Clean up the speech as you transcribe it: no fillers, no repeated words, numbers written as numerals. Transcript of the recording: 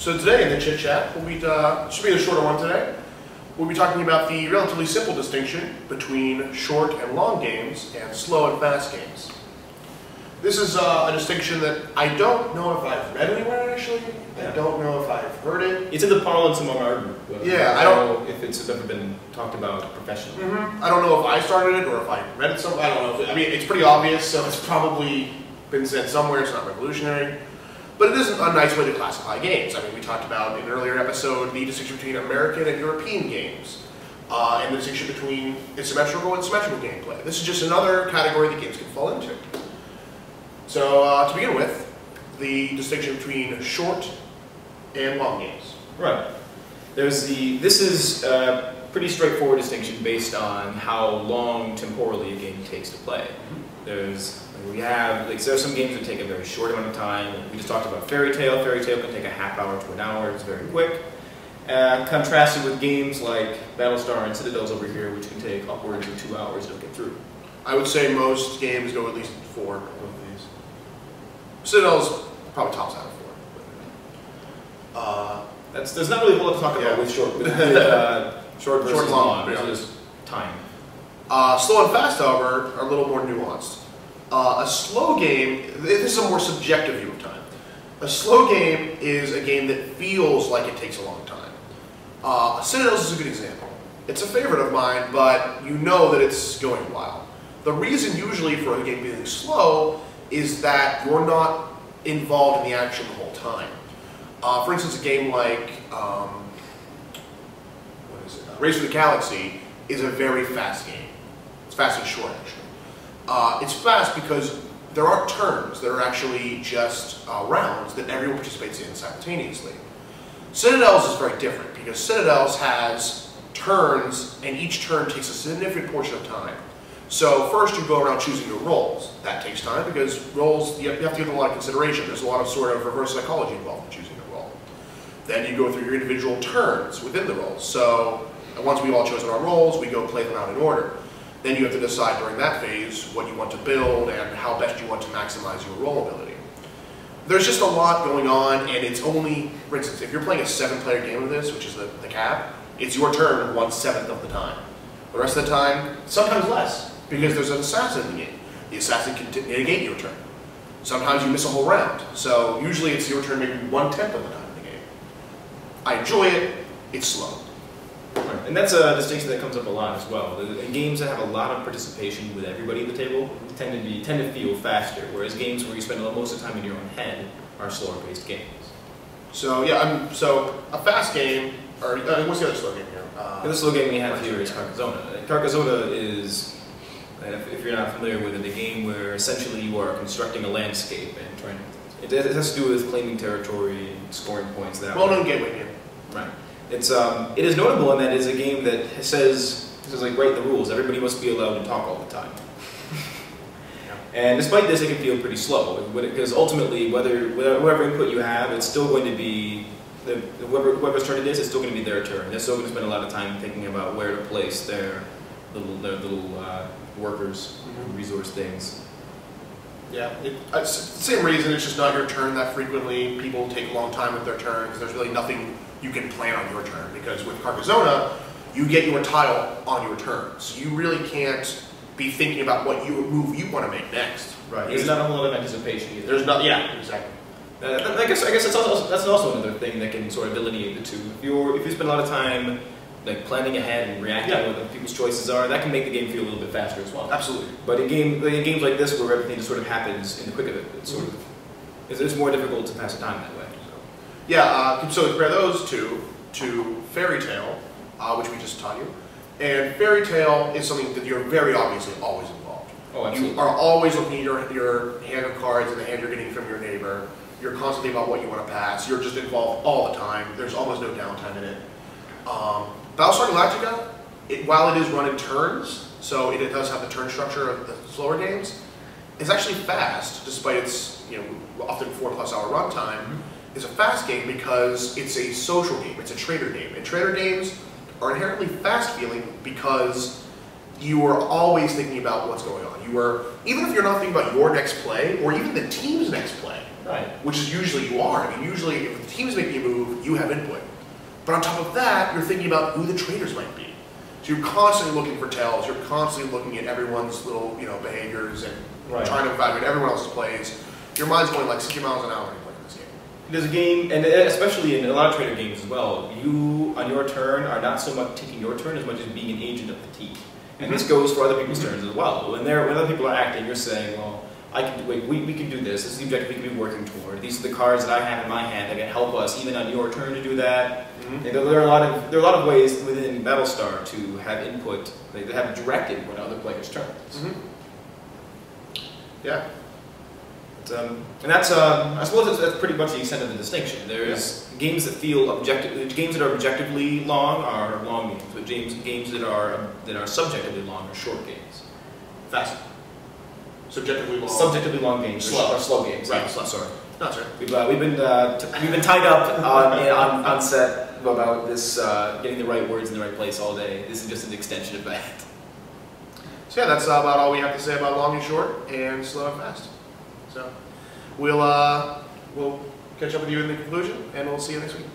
So today in the Chit Chat, should be a shorter one today. We'll be talking about the relatively simple distinction between short and long games and slow and fast games. This is a distinction that I don't know if I've read anywhere actually. I don't know if I've heard it. It's in the parlance among our group. Yeah, I don't know if it's ever been talked about professionally. I don't know if I started it or if I read it somewhere. I don't know. I mean, it's pretty obvious, so it's probably been said somewhere. It's not revolutionary. But it is a nice way to classify games. I mean, we talked about in an earlier episode the distinction between American and European games, and the distinction between asymmetrical and symmetrical gameplay. This is just another category that games can fall into. So, to begin with, the distinction between short and long games. Right. This is a pretty straightforward distinction based on how long temporally a game takes to play. There's some games that take a very short amount of time. We just talked about Fairy Tale. Fairy Tale can take a half hour to an hour. It's very quick. Contrasted with games like Battlestar and Citadel's over here, which can take upwards of 2 hours to get through. I would say most games go at least 4 of these. Citadel's probably tops out of 4. There's not really a whole lot to talk about with short versus long. It's just time. Slow and fast, however, are a little more nuanced. A slow game, this is a more subjective view of time. A slow game is a game that feels like it takes a long time. Citadel's is a good example. It's a favorite of mine, but you know that it's going a while. The reason usually for a game being slow is that you're not involved in the action the whole time. For instance, a game like Race for the Galaxy is a very fast game. It's fast and short, actually. It's fast because there aren't turns. There are actually just rounds that everyone participates in simultaneously. Citadel's is very different because Citadel's has turns, and each turn takes a significant portion of time. So first you go around choosing your roles. That takes time because roles, you have to give them a lot of consideration. There's a lot of sort of reverse psychology involved in choosing a role. Then you go through your individual turns within the roles. So once we've all chosen our roles, we go play them out in order. Then you have to decide during that phase what you want to build and how best you want to maximize your role ability. There's just a lot going on, and it's only, for instance, if you're playing a 7-player game of this, which is the cap, it's your turn 1/7 of the time. The rest of the time, sometimes less, because there's an assassin in the game. The assassin can negate your turn. Sometimes you miss a whole round, so usually it's your turn maybe 1/10 of the time in the game. I enjoy it, it's slow. Right. And that's a distinction that comes up a lot as well. In games that have a lot of participation with everybody at the table tend to feel faster, whereas games where you spend most of the time in your own head are slower-paced games. So yeah, so a fast game, or what's the other slow game here? The slow game we have here is Carcassonne. Carcassonne is, if you're not familiar with it, a game where essentially you are constructing a landscape and trying. It has to do with claiming territory and scoring points that way. Well-known gateway game. Right. It is notable in that it is a game that says like, write the rules. Everybody must be allowed to talk all the time. And despite this, it can feel pretty slow because ultimately, whatever input you have, it's still going to be whoever's turn it is. It's still going to be their turn. They're still going to spend a lot of time thinking about where to place their little workers, resource things. Yeah, it's the same reason. It's just not your turn that frequently. People take a long time with their turn because there's really nothing you can plan on your turn. Because with Carcassonne, you get your tile on your turn, so you really can't be thinking about what move you want to make next. Right. There's not a whole lot of anticipation either. There's not. Yeah, exactly. I guess that's also another thing that can sort of delineate the two. If you spend a lot of time like planning ahead and reacting to what people's choices are, that can make the game feel a little bit faster as well. Absolutely. But in games like this, where everything just sort of happens in the quick of it, it's more difficult to pass the time that way. So. Yeah. So compare those two to Fairy Tale, which we just taught you, and Fairy Tale is something that you're very obviously always involved. Oh, absolutely. You are always looking at your hand of cards and the hand you're getting from your neighbor. You're constantly about what you want to pass. You're just involved all the time. There's almost no downtime in it. Battlestar Galactica, while it is run in turns, so it does have the turn structure of the slower games, is actually fast, despite its often 4+ hour runtime. Is a fast game because it's a social game. It's a trader game, and trader games are inherently fast feeling because you are always thinking about what's going on. You are, even if you're not thinking about your next play or even the team's next play, right? Which is usually you are. I mean, usually if the team's making a move, you have input. But on top of that, you're thinking about who the traders might be. So you're constantly looking for tells. You're constantly looking at everyone's little, behaviors and trying to evaluate everyone else's plays. Your mind's going like 60 miles an hour when you're playing this game. There's a game, and especially in a lot of trader games as well, you, on your turn, are not so much taking your turn as much as being an agent of the team. And this goes for other people's turns as well. When other people are acting, you're saying, well, we can do this. This is the objective we can be working toward. These are the cards that I have in my hand that can help us even on your turn to do that. There are a lot of ways within Battlestar to have input, to have directed what other players' turns. Yeah. And that's I suppose that's pretty much the extent of the distinction. There's games that feel games that are objectively long are long games, but games that are subjectively long are short games. Fast. Subjectively long games are slow games. Right. Yeah, sorry. No, sorry. We've been tied up on set about this getting the right words in the right place all day. This is just an extension of that. So yeah, that's about all we have to say about long and short and slow and fast. So we'll catch up with you in the conclusion, and we'll see you next week.